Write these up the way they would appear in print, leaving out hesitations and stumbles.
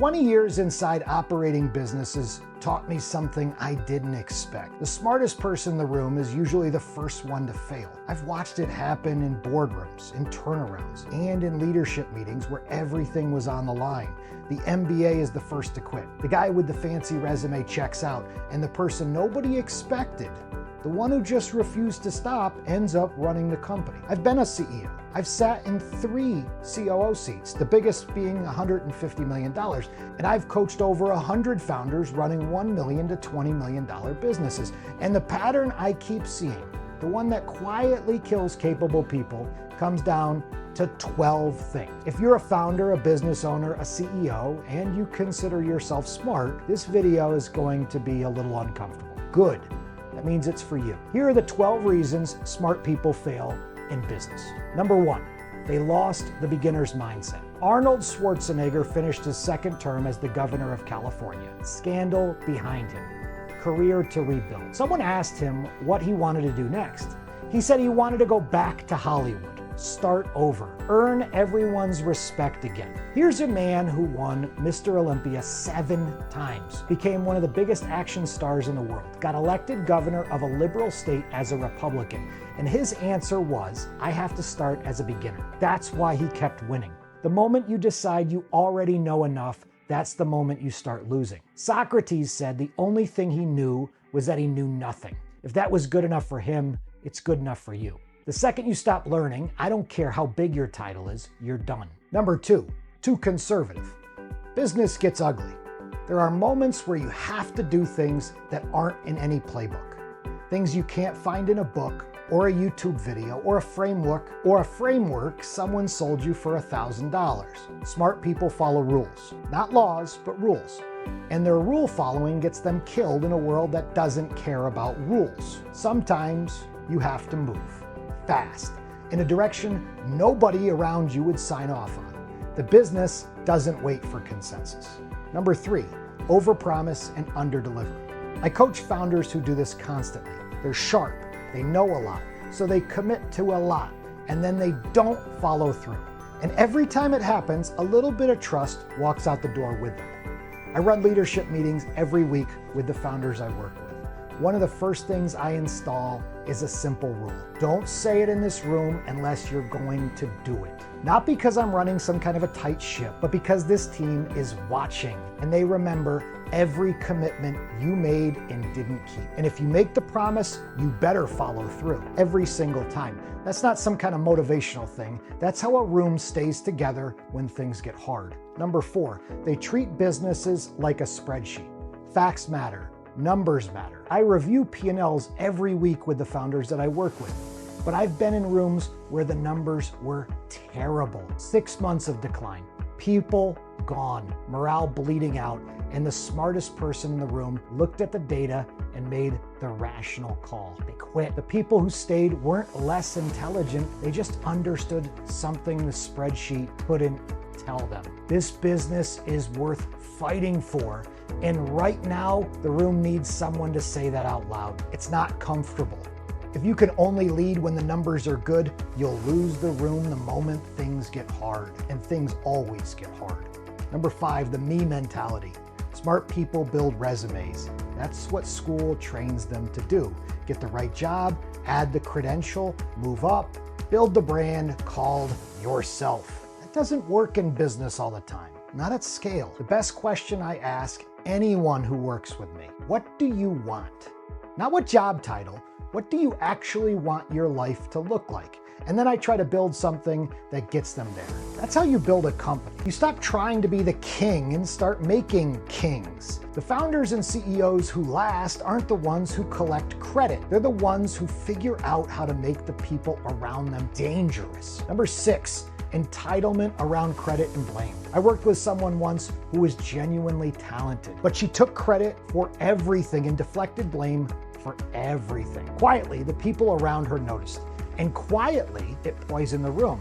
20 years inside operating businesses taught me something I didn't expect. The smartest person in the room is usually the first one to fail. I've watched it happen in boardrooms, in turnarounds, and in leadership meetings where everything was on the line. The MBA is the first to quit. The guy with the fancy resume checks out, and the person nobody expected, the one who just refused to stop, ends up running the company. I've been a CEO. I've sat in 3 COO seats, the biggest being $150 million, and I've coached over 100 founders running $1 million to $20 million businesses. And the pattern I keep seeing, the one that quietly kills capable people, comes down to 12 things. If you're a founder, a business owner, a CEO, and you consider yourself smart, this video is going to be a little uncomfortable. Good. That means it's for you. Here are the 12 reasons smart people fail in business. Number 1, they lost the beginner's mindset. Arnold Schwarzenegger finished his second term as the governor of California. Scandal behind him. Career to rebuild. Someone asked him what he wanted to do next. He said he wanted to go back to Hollywood. Start over. Earn everyone's respect again. Here's a man who won Mr. Olympia 7 times, became one of the biggest action stars in the world, got elected governor of a liberal state as a Republican, and his answer was, I have to start as a beginner. That's why he kept winning. The moment you decide you already know enough, that's the moment you start losing. Socrates said the only thing he knew was that he knew nothing. If that was good enough for him, it's good enough for you. The second you stop learning, I don't care how big your title is, you're done. Number 2, too conservative. Business gets ugly. There are moments where you have to do things that aren't in any playbook. Things you can't find in a book or a YouTube video or a framework someone sold you for $1,000. Smart people follow rules. Not laws, but rules. And their rule following gets them killed in a world that doesn't care about rules. Sometimes you have to move fast in a direction nobody around you would sign off on. The business doesn't wait for consensus. Number 3, overpromise and underdeliver. I coach founders who do this constantly. They're sharp, they know a lot, so they commit to a lot, and then they don't follow through. And every time it happens, a little bit of trust walks out the door with them. I run leadership meetings every week with the founders I work with. One of the first things I install is a simple rule. Don't say it in this room unless you're going to do it. Not because I'm running some kind of a tight ship, but because this team is watching and they remember every commitment you made and didn't keep. And if you make the promise, you better follow through every single time. That's not some kind of motivational thing. That's how a room stays together when things get hard. Number 4, they treat businesses like a spreadsheet. Facts matter. Numbers matter. I review P&Ls every week with the founders that I work with, but I've been in rooms where the numbers were terrible. 6 months of decline, people gone, morale bleeding out, and the smartest person in the room looked at the data and made the rational call. They quit. The people who stayed weren't less intelligent, they just understood something the spreadsheet couldn't tell them. This business is worth fighting for. And right now, the room needs someone to say that out loud. It's not comfortable. If you can only lead when the numbers are good, you'll lose the room the moment things get hard, and things always get hard. Number 5, the me mentality. Smart people build resumes. That's what school trains them to do. Get the right job, add the credential, move up, build the brand called yourself. That doesn't work in business all the time, not at scale. The best question I ask anyone who works with me, what do you want? Not what job title, what do you actually want your life to look like? And then I try to build something that gets them there. That's how you build a company. You stop trying to be the king and start making kings. The founders and CEOs who last aren't the ones who collect credit. They're the ones who figure out how to make the people around them dangerous. Number 6, entitlement around credit and blame. I worked with someone once who was genuinely talented, but she took credit for everything and deflected blame for everything. Quietly, the people around her noticed, and quietly, it poisoned the room.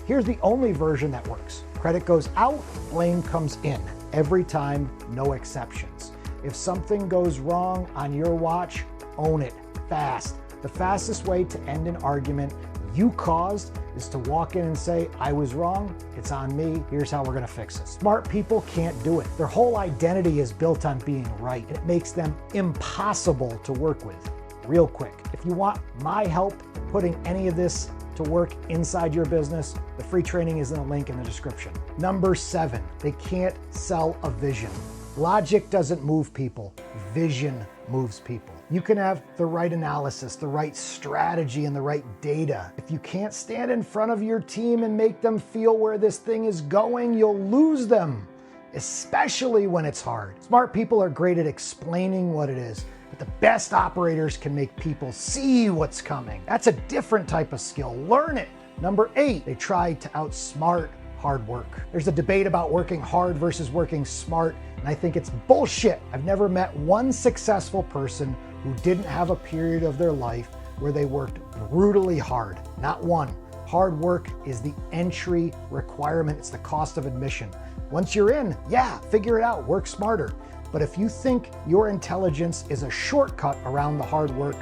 Here's the only version that works. Credit goes out, blame comes in. Every time, no exceptions. If something goes wrong on your watch, own it fast. The fastest way to end an argument you caused is to walk in and say, I was wrong, it's on me, here's how we're gonna fix it. Smart people can't do it. Their whole identity is built on being right, and it makes them impossible to work with. Real quick, if you want my help putting any of this to work inside your business, the free training is in the link in the description. Number 7, they can't sell a vision. Logic doesn't move people, vision moves people. You can have the right analysis, the right strategy, and the right data. If you can't stand in front of your team and make them feel where this thing is going, you'll lose them, especially when it's hard. Smart people are great at explaining what it is, but the best operators can make people see what's coming. That's a different type of skill. Learn it. Number 8, they try to outsmart hard work. There's a debate about working hard versus working smart, and I think it's bullshit. I've never met one successful person who didn't have a period of their life where they worked brutally hard. Not one. Hard work is the entry requirement. It's the cost of admission. Once you're in, yeah, figure it out, work smarter. But if you think your intelligence is a shortcut around the hard work,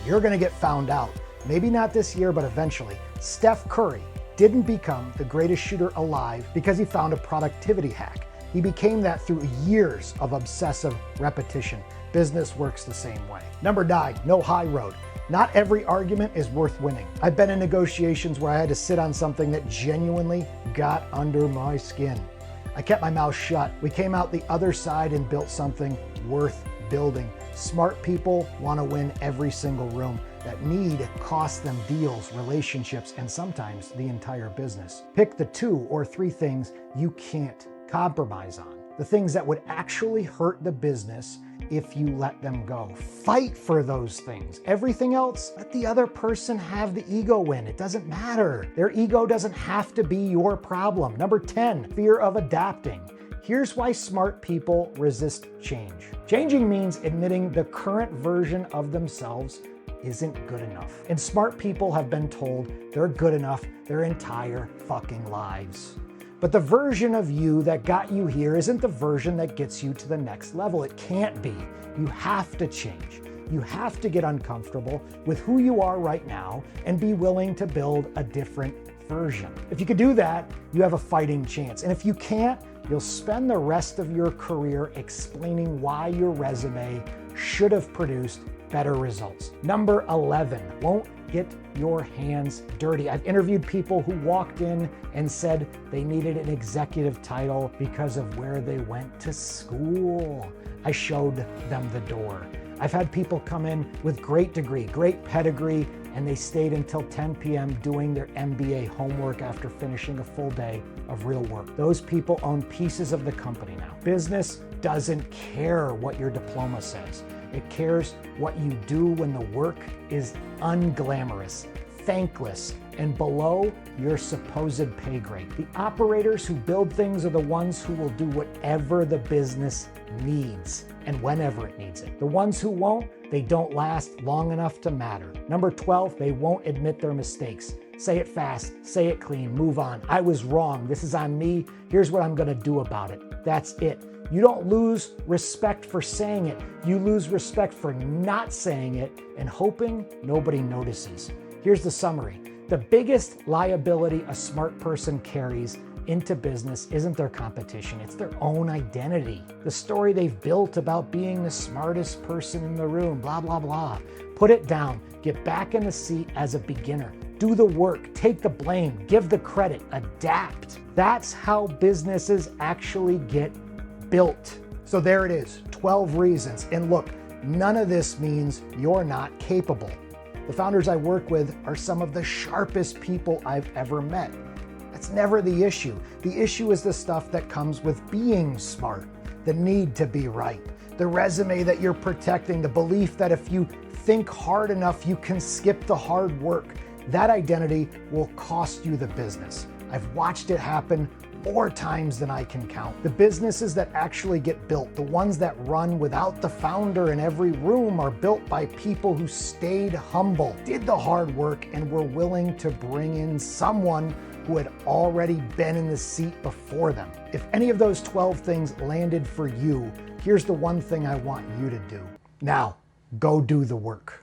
you're gonna get found out. Maybe not this year, but eventually. Steph Curry didn't become the greatest shooter alive because he found a productivity hack. He became that through years of obsessive repetition. Business works the same way. Number 9, no high road. Not every argument is worth winning. I've been in negotiations where I had to sit on something that genuinely got under my skin. I kept my mouth shut. We came out the other side and built something worth building. Smart people want to win every single room. That need costs them deals, relationships, and sometimes the entire business. Pick the 2 or 3 things you can't compromise on. The things that would actually hurt the business if you let them go. Fight for those things. Everything else, let the other person have the ego win. It doesn't matter. Their ego doesn't have to be your problem. Number 10, fear of adapting. Here's why smart people resist change. Changing means admitting the current version of themselves isn't good enough. And smart people have been told they're good enough their entire fucking lives. But the version of you that got you here isn't the version that gets you to the next level. It can't be. You have to change. You have to get uncomfortable with who you are right now and be willing to build a different version. If you could do that, you have a fighting chance. And if you can't, you'll spend the rest of your career explaining why your resume should have produced better results. Number 11, won't get your hands dirty. I've interviewed people who walked in and said they needed an executive title because of where they went to school. I showed them the door. I've had people come in with great degree, great pedigree, and they stayed until 10 p.m. doing their MBA homework after finishing a full day of real work. Those people own pieces of the company now. Business doesn't care what your diploma says. It cares what you do when the work is unglamorous, thankless, and below your supposed pay grade. The operators who build things are the ones who will do whatever the business needs and whenever it needs it. The ones who won't, they don't last long enough to matter. Number 12, they won't admit their mistakes. Say it fast, say it clean, move on. I was wrong, this is on me, here's what I'm gonna do about it. That's it. You don't lose respect for saying it. You lose respect for not saying it and hoping nobody notices. Here's the summary. The biggest liability a smart person carries into business isn't their competition, it's their own identity. The story they've built about being the smartest person in the room, blah, blah, blah. Put it down, get back in the seat as a beginner. Do the work, take the blame, give the credit, adapt. That's how businesses actually get built. So there it is, 12 reasons. And look, none of this means you're not capable. The founders I work with are some of the sharpest people I've ever met. That's never the issue. The issue is the stuff that comes with being smart, the need to be right, the resume that you're protecting, the belief that if you think hard enough, you can skip the hard work. That identity will cost you the business. I've watched it happen more times than I can count. The businesses that actually get built, the ones that run without the founder in every room, are built by people who stayed humble, did the hard work, and were willing to bring in someone who had already been in the seat before them. If any of those 12 things landed for you, here's the one thing I want you to do. Now, go do the work.